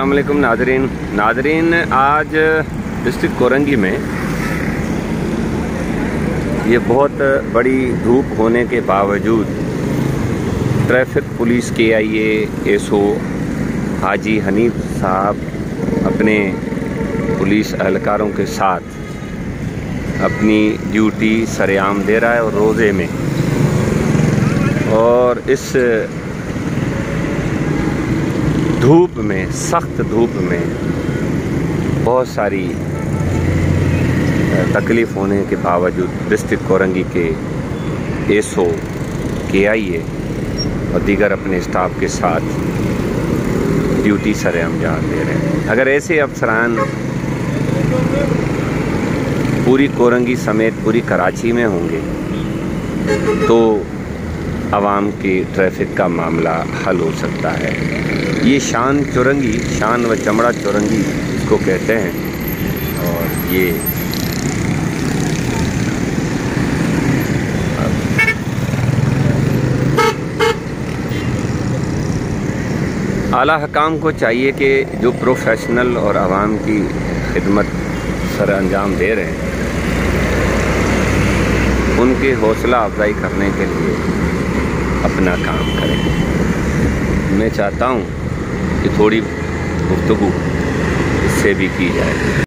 अस्सलाम वालेकुम नाज़रीन, आज डिस्ट्रिक्ट कोरंगी में ये बहुत बड़ी धूप होने के बावजूद ट्रैफिक पुलिस KIA SO हाजी हनीफ साहब अपने पुलिस एहलकारों के साथ अपनी ड्यूटी सरेआम दे रहा है और रोज़े में। और इस धूप में, सख्त धूप में बहुत सारी तकलीफ़ होने के बावजूद डिस्ट्रिक्ट कोरंगी के SO KIA और दीगर अपने स्टाफ के साथ ड्यूटी सरेअंजाम दे रहे हैं। अगर ऐसे अफसरान पूरी कोरंगी समेत पूरी कराची में होंगे तो आवाम की ट्रैफिक का मामला हल हो सकता है। ये शान चौरंगी, शान व चमड़ा चौरंगी इसको कहते हैं। और ये आला हकाम को चाहिए कि जो प्रोफेशनल और आवाम की खिदमत सर अंजाम दे रहे हैं उनकी हौसला अफजाई करने के लिए अपना काम करें। मैं चाहता हूँ कि थोड़ी गुफ्तगू इससे भी की जाए।